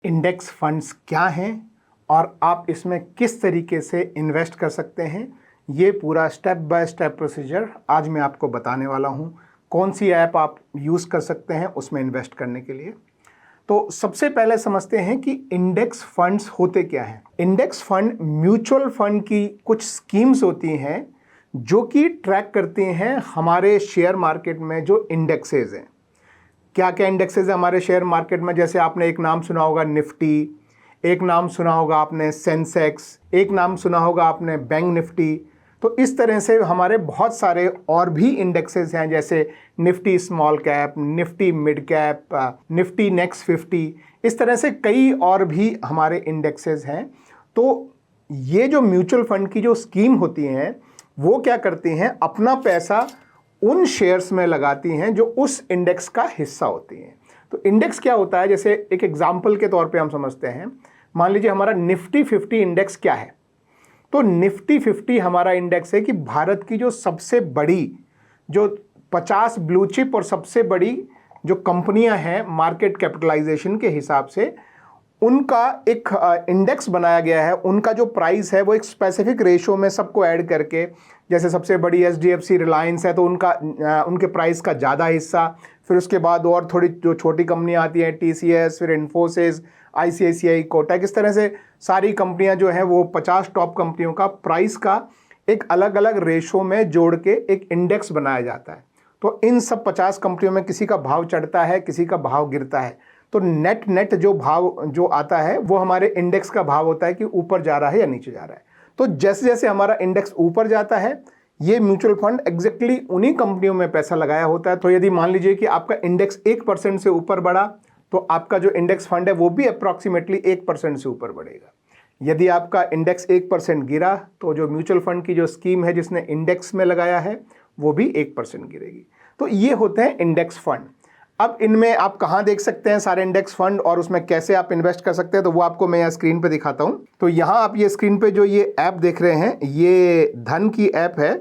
Index funds क्या हैं और आप इसमें किस तरीके से इन्वेस्ट कर सकते हैं, ये पूरा स्टेप बाय स्टेप प्रोसीजर आज मैं आपको बताने वाला हूँ। कौन सी ऐप आप यूज़ कर सकते हैं उसमें इन्वेस्ट करने के लिए। तो सबसे पहले समझते हैं कि इंडेक्स फंड्स होते क्या हैं। इंडेक्स फंड म्यूचुअल फंड की कुछ स्कीम्स होती हैं जो कि ट्रैक करती हैं हमारे शेयर मार्केट में जो इंडेक्सेस हैं। क्या क्या इंडेक्सेस है हमारे शेयर मार्केट में, जैसे आपने एक नाम सुना होगा निफ्टी, एक नाम सुना होगा आपने सेंसेक्स, एक नाम सुना होगा आपने बैंक निफ्टी। तो इस तरह से हमारे बहुत सारे और भी इंडेक्सेस हैं, जैसे Nifty small cap, Nifty mid cap, Nifty next 50। इस तरह से कई और भी हमारे इंडेक्सेस हैं। तो ये जो म्यूचुअल फंड की जो स्कीम होती हैं वो क्या करती हैं, अपना पैसा उन शेयर्स में लगाती हैं जो उस इंडेक्स का हिस्सा होती हैं। तो इंडेक्स क्या होता है, जैसे एक एग्जांपल के तौर पे हम समझते हैं। मान लीजिए हमारा निफ्टी 50 इंडेक्स क्या है। तो निफ्टी 50 हमारा इंडेक्स है कि भारत की जो सबसे बड़ी जो 50 ब्लू चिप और सबसे बड़ी जो कंपनियां हैं मार्केट कैपिटलाइजेशन के हिसाब से, उनका एक इंडेक्स बनाया गया है। उनका जो प्राइस है वो एक स्पेसिफिक रेशो में सबको ऐड करके, जैसे सबसे बड़ी एचडीएफसी रिलायंस है तो उनके प्राइस का ज़्यादा हिस्सा, फिर उसके बाद और थोड़ी जो छोटी कंपनियां आती हैं टीसीएस, फिर इन्फोसिस, आईसीआईसीआई, कोटक, इस तरह से सारी कंपनियां जो हैं वो 50 टॉप कंपनियों का प्राइस का एक अलग अलग रेशो में जोड़ के एक इंडेक्स बनाया जाता है। तो इन सब 50 कंपनियों में किसी का भाव चढ़ता है, किसी का भाव गिरता है। तो नेट जो भाव जो आता है वो हमारे इंडेक्स का भाव होता है कि ऊपर जा रहा है या नीचे जा रहा है। तो जैसे जैसे हमारा इंडेक्स ऊपर जाता है, ये म्यूचुअल फंड एग्जैक्टली उन्हीं कंपनियों में पैसा लगाया होता है। तो यदि मान लीजिए कि आपका इंडेक्स 1% से ऊपर बढ़ा तो आपका जो इंडेक्स फंड है वो भी अप्रॉक्सीमेटली 1% से ऊपर बढ़ेगा। यदि आपका इंडेक्स 1% गिरा तो जो म्यूचुअल फंड की जो स्कीम है जिसने इंडेक्स में लगाया है वो भी 1% गिरेगी। तो ये होते हैं इंडेक्स फंड। अब इनमें आप कहाँ देख सकते हैं सारे इंडेक्स फंड और उसमें कैसे आप इन्वेस्ट कर सकते हैं, तो वो आपको मैं यहाँ स्क्रीन पे दिखाता हूँ। तो यहाँ आप ये स्क्रीन पे जो ये ऐप देख रहे हैं, ये धन की ऐप है।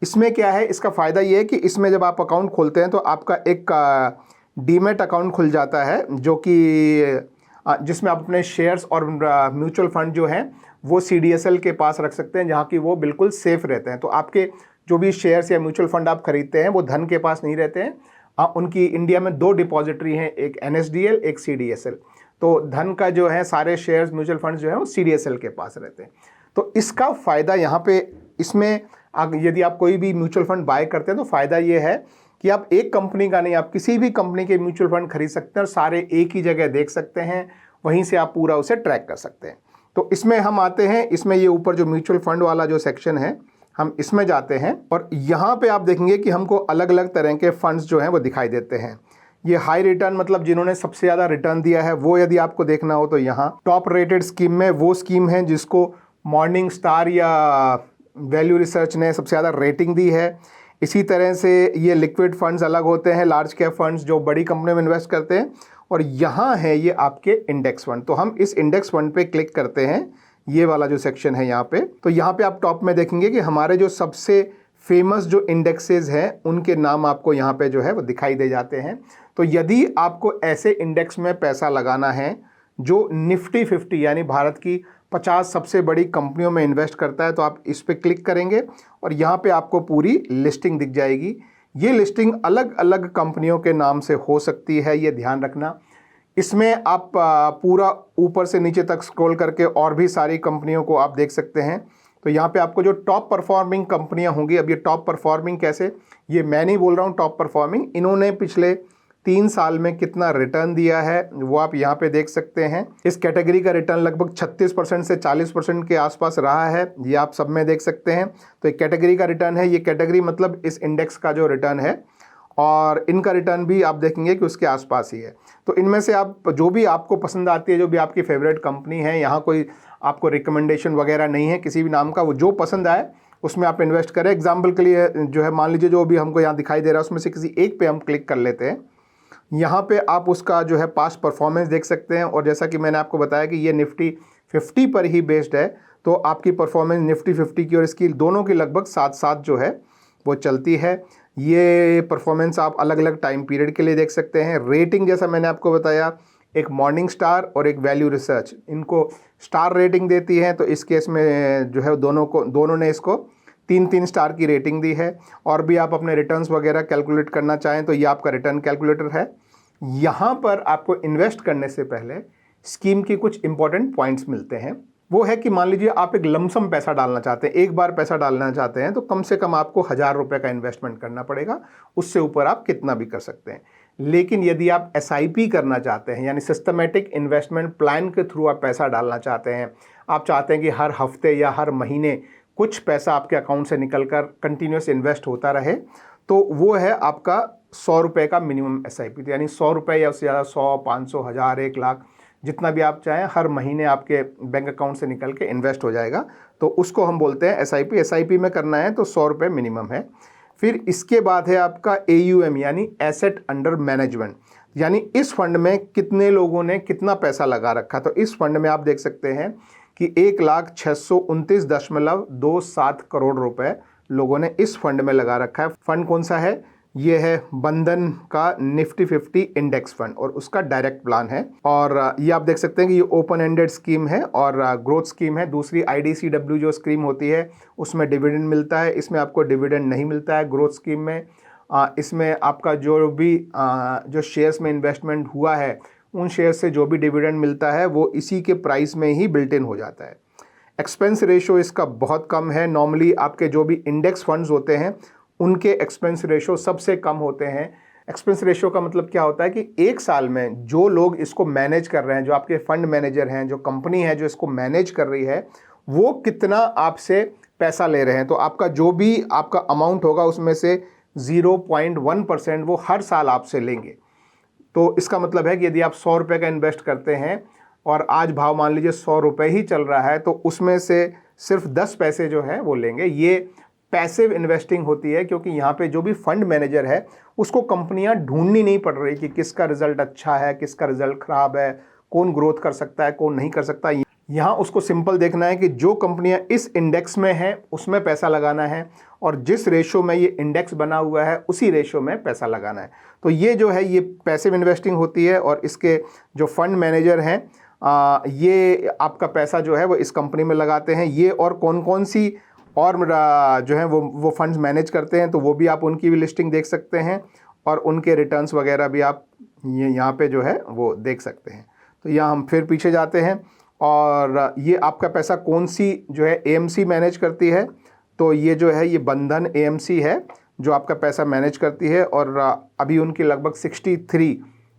इसमें क्या है, इसका फ़ायदा ये है कि इसमें जब आप अकाउंट खोलते हैं तो आपका एक डीमैट अकाउंट खुल जाता है, जो कि जिसमें आप अपने शेयर्स और म्यूचुअल फंड जो हैं वो सीडीएसएल के पास रख सकते हैं, जहाँ की वो बिल्कुल सेफ़ रहते हैं। तो आपके जो भी शेयर्स या म्यूचुअल फंड आप खरीदते हैं वो धन के पास नहीं रहते हैं। उनकी इंडिया में 2 डिपॉजिटरी हैं, एक एनएसडीएल, एक सीडीएसएल। तो धन का जो है सारे शेयर्स म्यूचुअल फंड जो है वो सीडीएसएल के पास रहते हैं। तो इसका फ़ायदा यहाँ पे इसमें यदि आप कोई भी म्यूचुअल फंड बाय करते हैं तो फ़ायदा ये है कि आप एक कंपनी का नहीं, आप किसी भी कंपनी के म्यूचुअल फंड खरीद सकते हैं और सारे एक ही जगह देख सकते हैं, वहीं से आप पूरा उसे ट्रैक कर सकते हैं। तो इसमें हम आते हैं, इसमें ये ऊपर जो म्यूचुअल फंड वाला जो सेक्शन है हम इसमें जाते हैं और यहाँ पे आप देखेंगे कि हमको अलग अलग तरह के फंड्स जो हैं वो दिखाई देते हैं। ये हाई रिटर्न मतलब जिन्होंने सबसे ज़्यादा रिटर्न दिया है वो यदि आपको देखना हो तो यहाँ टॉप रेटेड स्कीम में वो स्कीम है जिसको मॉर्निंग स्टार या वैल्यू रिसर्च ने सबसे ज़्यादा रेटिंग दी है। इसी तरह से ये लिक्विड फंड्स अलग होते हैं, लार्ज कैप फंड्स जो बड़ी कंपनी में इन्वेस्ट करते हैं, और यहाँ है ये आपके इंडेक्स फंड। तो हम इस इंडेक्स फंड पे क्लिक करते हैं, ये वाला जो सेक्शन है यहाँ पे। तो यहाँ पे आप टॉप में देखेंगे कि हमारे जो सबसे फेमस जो इंडेक्सेस हैं उनके नाम आपको यहाँ पे जो है वो दिखाई दे जाते हैं। तो यदि आपको ऐसे इंडेक्स में पैसा लगाना है जो निफ्टी 50 यानी भारत की 50 सबसे बड़ी कंपनियों में इन्वेस्ट करता है, तो आप इस पर क्लिक करेंगे और यहाँ पे आपको पूरी लिस्टिंग दिख जाएगी। ये लिस्टिंग अलग अलग कंपनियों के नाम से हो सकती है, ये ध्यान रखना। इसमें आप पूरा ऊपर से नीचे तक स्क्रॉल करके और भी सारी कंपनियों को आप देख सकते हैं। तो यहाँ पे आपको जो टॉप परफॉर्मिंग कंपनियाँ होंगी, अब ये टॉप परफॉर्मिंग कैसे, ये मैं नहीं बोल रहा हूँ टॉप परफॉर्मिंग, इन्होंने पिछले 3 साल में कितना रिटर्न दिया है वो आप यहाँ पे देख सकते हैं। इस कैटेगरी का रिटर्न लगभग 36% से 40% के आसपास रहा है, ये आप सब में देख सकते हैं। तो एक कैटेगरी का रिटर्न है, ये कैटेगरी मतलब इस इंडेक्स का जो रिटर्न है, और इनका रिटर्न भी आप देखेंगे कि उसके आसपास ही है। तो इनमें से आप जो भी आपको पसंद आती है, जो भी आपकी फेवरेट कंपनी है, यहाँ कोई आपको रिकमेंडेशन वगैरह नहीं है किसी भी नाम का, वो जो पसंद आए उसमें आप इन्वेस्ट करें। एग्जाम्पल के लिए जो है, मान लीजिए जो भी हमको यहाँ दिखाई दे रहा है उसमें से किसी एक पे हम क्लिक कर लेते हैं। यहाँ पे आप उसका जो है पास्ट परफॉर्मेंस देख सकते हैं, और जैसा कि मैंने आपको बताया कि ये निफ्टी 50 पर ही बेस्ड है, तो आपकी परफॉर्मेंस निफ्टी 50 की और इसकी दोनों की लगभग साथ साथ जो है वो चलती है। ये परफॉर्मेंस आप अलग अलग टाइम पीरियड के लिए देख सकते हैं। रेटिंग जैसा मैंने आपको बताया एक मॉर्निंग स्टार और एक वैल्यू रिसर्च इनको स्टार रेटिंग देती है। तो इस केस में जो है दोनों ने इसको 3-3 स्टार की रेटिंग दी है। और भी आप अपने रिटर्न्स वगैरह कैलकुलेट करना चाहें तो ये आपका रिटर्न कैलकुलेटर है। यहाँ पर आपको इन्वेस्ट करने से पहले स्कीम की कुछ इंपॉर्टेंट पॉइंट्स मिलते हैं। वो है कि मान लीजिए आप एक लमसम पैसा डालना चाहते हैं, एक बार पैसा डालना चाहते हैं, तो कम से कम आपको 1000 रुपये का इन्वेस्टमेंट करना पड़ेगा। उससे ऊपर आप कितना भी कर सकते हैं। लेकिन यदि आप SIP करना चाहते हैं, यानी सिस्टमेटिक इन्वेस्टमेंट प्लान के थ्रू आप पैसा डालना चाहते हैं, आप चाहते हैं कि हर हफ्ते या हर महीने कुछ पैसा आपके अकाउंट से निकलकर कंटिन्यूस इन्वेस्ट होता रहे, तो वो है आपका 100 रुपये का मिनिमम SIP। यानी 100 रुपये या उससे ज़्यादा 100, 500, 1000, 1 लाख जितना भी आप चाहें हर महीने आपके बैंक अकाउंट से निकल के इन्वेस्ट हो जाएगा। तो उसको हम बोलते हैं SIP। SIP में करना है तो 100 रुपये मिनिमम है। फिर इसके बाद है आपका AUM यानी एसेट अंडर मैनेजमेंट, यानी इस फंड में कितने लोगों ने कितना पैसा लगा रखा। तो इस फंड में आप देख सकते हैं कि 1,629.27 करोड़ रुपए लोगों ने इस फंड में लगा रखा है। फंड कौन सा है? ये है बंधन का निफ्टी 50 इंडेक्स फंड और उसका डायरेक्ट प्लान है। और ये आप देख सकते हैं कि ये ओपन एंडेड स्कीम है और ग्रोथ स्कीम है। दूसरी IDCW जो स्कीम होती है उसमें डिविडेंड मिलता है, इसमें आपको डिविडेंड नहीं मिलता है। ग्रोथ स्कीम में इसमें आपका जो शेयर्स में इन्वेस्टमेंट हुआ है उन शेयर से जो भी डिविडेंड मिलता है वो इसी के प्राइस में ही बिल्ट इन हो जाता है। एक्सपेंस रेशो इसका बहुत कम है। नॉर्मली आपके जो भी इंडेक्स फंड्स होते हैं उनके एक्सपेंस रेशो सबसे कम होते हैं। एक्सपेंस रेशो का मतलब क्या होता है कि एक साल में जो लोग इसको मैनेज कर रहे हैं, जो आपके फंड मैनेजर हैं, जो कंपनी है जो इसको मैनेज कर रही है, वो कितना आपसे पैसा ले रहे हैं। तो आपका जो भी आपका अमाउंट होगा उसमें से 0.1% वो हर साल आपसे लेंगे। तो इसका मतलब है कि यदि आप 100 रुपये का इन्वेस्ट करते हैं और आज भाव मान लीजिए 100 रुपये ही चल रहा है, तो उसमें से सिर्फ 10 पैसे जो है वो लेंगे। ये पैसिव इन्वेस्टिंग होती है क्योंकि यहाँ पे जो भी फंड मैनेजर है उसको कंपनियाँ ढूंढनी नहीं पड़ रही कि किसका रिजल्ट अच्छा है, किसका रिजल्ट खराब है, कौन ग्रोथ कर सकता है, कौन नहीं कर सकता। यहाँ उसको सिंपल देखना है कि जो कंपनियाँ इस इंडेक्स में हैं उसमें पैसा लगाना है और जिस रेशो में ये इंडेक्स बना हुआ है उसी रेशो में पैसा लगाना है। तो ये जो है ये पैसिव इन्वेस्टिंग होती है और इसके जो फंड मैनेजर हैं ये आपका पैसा जो है वो इस कंपनी में लगाते हैं। ये और कौन कौन सी और जो है वो फंड्स मैनेज करते हैं तो वो भी आप उनकी भी लिस्टिंग देख सकते हैं और उनके रिटर्न्स वगैरह भी आप यहाँ पे जो है वो देख सकते हैं। तो यहाँ हम फिर पीछे जाते हैं और ये आपका पैसा कौन सी जो है AMC मैनेज करती है। तो ये जो है ये बंधन AMC है जो आपका पैसा मैनेज करती है और अभी उनकी लगभग 63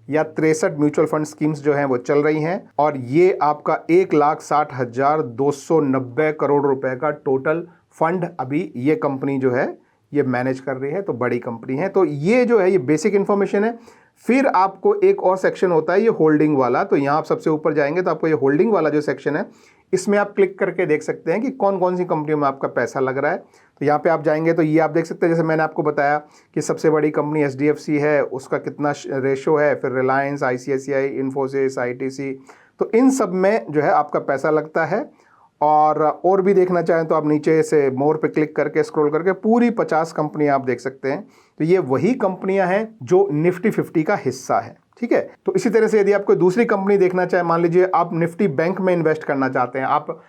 या 63 म्यूचुअल फंड स्कीम्स जो हैं वो चल रही हैं और ये आपका 1,60,290 करोड़ रुपए का टोटल फंड अभी ये कंपनी जो है ये मैनेज कर रही है। तो बड़ी कंपनी है। तो ये जो है ये बेसिक इन्फॉर्मेशन है। फिर आपको एक और सेक्शन होता है ये होल्डिंग वाला। तो यहाँ आप सबसे ऊपर जाएंगे तो आपको ये होल्डिंग वाला जो सेक्शन है इसमें आप क्लिक करके देख सकते हैं कि कौन कौन सी कंपनियों में आपका पैसा लग रहा है। तो यहाँ पे आप जाएंगे तो ये आप देख सकते हैं, जैसे मैंने आपको बताया कि सबसे बड़ी कंपनी HDFC है, उसका कितना रेशो है, फिर रिलायंस, ICICI, इन्फोसिस, ITC, तो इन सब में जो है आपका पैसा लगता है। और भी देखना चाहें तो आप नीचे से मोर पे क्लिक करके स्क्रॉल करके पूरी 50 कंपनियां आप देख सकते हैं। तो ये वही कंपनियां हैं जो निफ्टी 50 का हिस्सा है। ठीक है। तो इसी तरह से यदि आप कोई दूसरी कंपनी देखना चाहें, मान लीजिए आप निफ्टी बैंक में इन्वेस्ट करना चाहते हैं, आप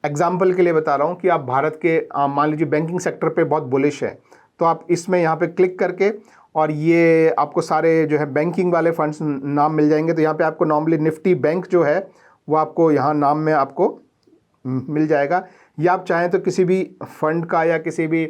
एग्जाम्पल के लिए बता रहा हूँ कि आप भारत के मान लीजिए बैंकिंग सेक्टर पे बहुत बुलिश है, तो आप इसमें यहाँ पे क्लिक करके और ये आपको सारे जो है बैंकिंग वाले फंड्स नाम मिल जाएंगे। तो यहाँ पे आपको नॉर्मली निफ्टी बैंक जो है वो आपको यहाँ नाम में आपको मिल जाएगा। या आप चाहें तो किसी भी फंड का या किसी भी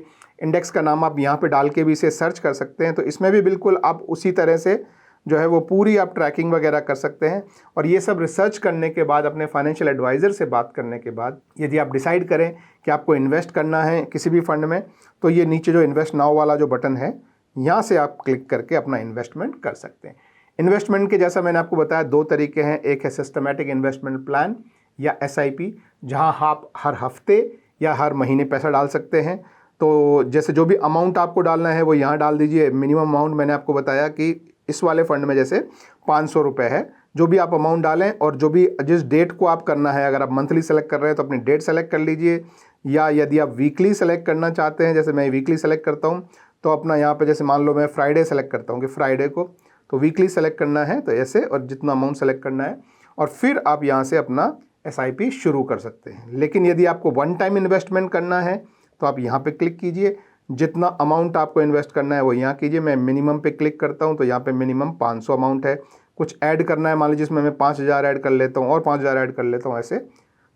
इंडेक्स का नाम आप यहाँ पे डाल के भी इसे सर्च कर सकते हैं। तो इसमें भी बिल्कुल आप उसी तरह से जो है वो पूरी आप ट्रैकिंग वगैरह कर सकते हैं। और ये सब रिसर्च करने के बाद, अपने फाइनेंशियल एडवाइज़र से बात करने के बाद, यदि आप डिसाइड करें कि आपको इन्वेस्ट करना है किसी भी फंड में, तो ये नीचे जो इन्वेस्ट नाउ वाला जो बटन है यहाँ से आप क्लिक करके अपना इन्वेस्टमेंट कर सकते हैं। इन्वेस्टमेंट के जैसा मैंने आपको बताया 2 तरीके हैं, एक है सिस्टमैटिक इन्वेस्टमेंट प्लान या SIP, जहां आप हर हफ्ते या हर महीने पैसा डाल सकते हैं। तो जैसे जो भी अमाउंट आपको डालना है वो यहाँ डाल दीजिए। मिनिमम अमाउंट मैंने आपको बताया कि इस वाले फंड में जैसे 500 रुपये है। जो भी आप अमाउंट डालें और जो भी जिस डेट को आप करना है, अगर आप मंथली सेलेक्ट कर रहे हैं तो अपनी डेट सेलेक्ट कर लीजिए, या यदि आप वीकली सेलेक्ट करना चाहते हैं, जैसे मैं वीकली सेलेक्ट करता हूँ, तो अपना यहाँ पे जैसे मान लो मैं फ्राइडे सेलेक्ट करता हूँ कि फ्राइडे को, तो वीकली सेलेक्ट करना है तो ऐसे, और जितना अमाउंट सेलेक्ट करना है, और फिर आप यहाँ से अपना SIP शुरू कर सकते हैं। लेकिन यदि आपको वन टाइम इन्वेस्टमेंट करना है तो आप यहाँ पे क्लिक कीजिए, जितना अमाउंट आपको इन्वेस्ट करना है वो यहाँ कीजिए। मैं मिनिमम पे क्लिक करता हूँ तो यहाँ पे मिनिमम 500 अमाउंट है। कुछ ऐड करना है, मान लीजिए इसमें मैं 5000 ऐड कर लेता हूँ और 5000 ऐड कर लेता हूँ ऐसे।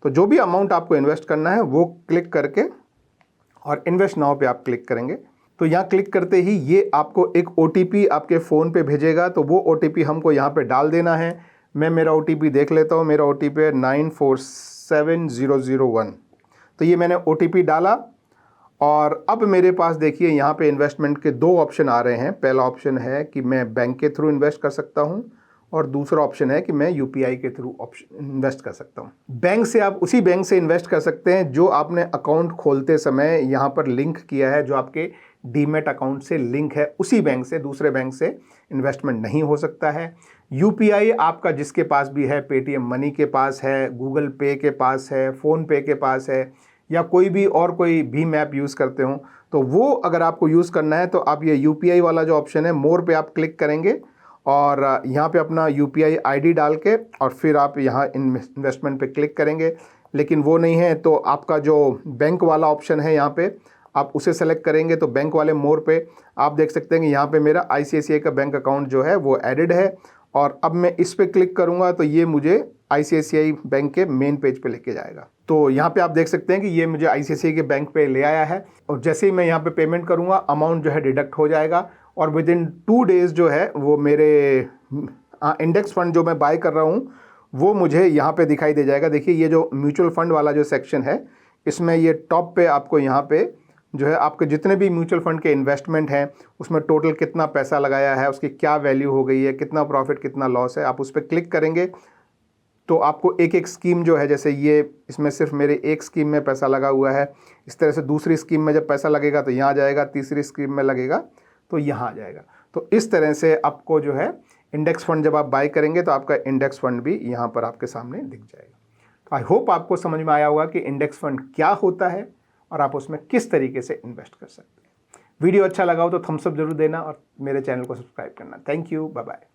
तो जो भी अमाउंट आपको इन्वेस्ट करना है वो क्लिक करके और इन्वेस्ट नाउ पे आप क्लिक करेंगे। तो यहाँ क्लिक करते ही ये आपको एक OTP आपके फ़ोन पे भेजेगा, तो वो OTP हमको यहाँ पे डाल देना है। मैं मेरा OTP देख लेता हूँ, मेरा OTP है 947001। तो ये मैंने OTP डाला और अब मेरे पास देखिए यहाँ पे इन्वेस्टमेंट के 2 ऑप्शन आ रहे हैं। पहला ऑप्शन है कि मैं बैंक के थ्रू इन्वेस्ट कर सकता हूँ और दूसरा ऑप्शन है कि मैं UPI के थ्रू इन्वेस्ट कर सकता हूँ। बैंक से आप उसी बैंक से इन्वेस्ट कर सकते हैं जो आपने अकाउंट खोलते समय यहाँ पर लिंक किया है, जो आपके डीमैट अकाउंट से लिंक है, उसी बैंक से, दूसरे बैंक से इन्वेस्टमेंट नहीं हो सकता है। UPI आपका जिसके पास भी है, पेटीएम मनी के पास है, गूगल पे के पास है, फ़ोन पे के पास है, या कोई भी और कोई भीम ऐप यूज़ करते हो, तो वो अगर आपको यूज़ करना है तो आप ये UPI वाला जो ऑप्शन है मोर पे आप क्लिक करेंगे और यहाँ पे अपना UPI ID डाल के और फिर आप यहाँ इन्वेस्टमेंट पे क्लिक करेंगे। लेकिन वो नहीं है तो आपका जो बैंक वाला ऑप्शन है यहाँ पे आप उसे सेलेक्ट करेंगे। तो बैंक वाले मोर पे आप देख सकते हैं कि यहाँ पे मेरा ICICI का बैंक अकाउंट जो है वो एडिड है, और अब मैं इस पे क्लिक करूँगा तो ये मुझे ICICI बैंक के मेन पेज पे लेके जाएगा। तो यहाँ पे आप देख सकते हैं कि ये मुझे ICICI के बैंक पे ले आया है, और जैसे ही मैं यहाँ पे पेमेंट करूँगा अमाउंट जो है डिडक्ट हो जाएगा, और विद इन 2 डेज़ जो है वो मेरे इंडेक्स फंड जो मैं बाय कर रहा हूँ वो मुझे यहाँ पे दिखाई दे जाएगा। देखिए ये जो म्यूचुअल फंड वाला जो सेक्शन है, इसमें ये टॉप पे आपको यहाँ पे जो है आपके जितने भी म्यूचुअल फंड के इन्वेस्टमेंट हैं उसमें टोटल कितना पैसा लगाया है, उसकी क्या वैल्यू हो गई है, कितना प्रॉफिट कितना लॉस है, आप उस पर क्लिक करेंगे तो आपको एक एक स्कीम जो है, जैसे ये इसमें सिर्फ मेरे एक स्कीम में पैसा लगा हुआ है, इस तरह से दूसरी स्कीम में जब पैसा लगेगा तो यहाँ आ जाएगा, तीसरी स्कीम में लगेगा तो यहाँ आ जाएगा। तो इस तरह से आपको जो है इंडेक्स फंड जब आप बाय करेंगे तो आपका इंडेक्स फंड भी यहाँ पर आपके सामने दिख जाएगा। तो आई होप आपको समझ में आया होगा कि इंडेक्स फंड क्या होता है और आप उसमें किस तरीके से इन्वेस्ट कर सकते हैं। वीडियो अच्छा लगा हो तो थम्स अप जरूर देना और मेरे चैनल को सब्सक्राइब करना। Thank you, bye bye.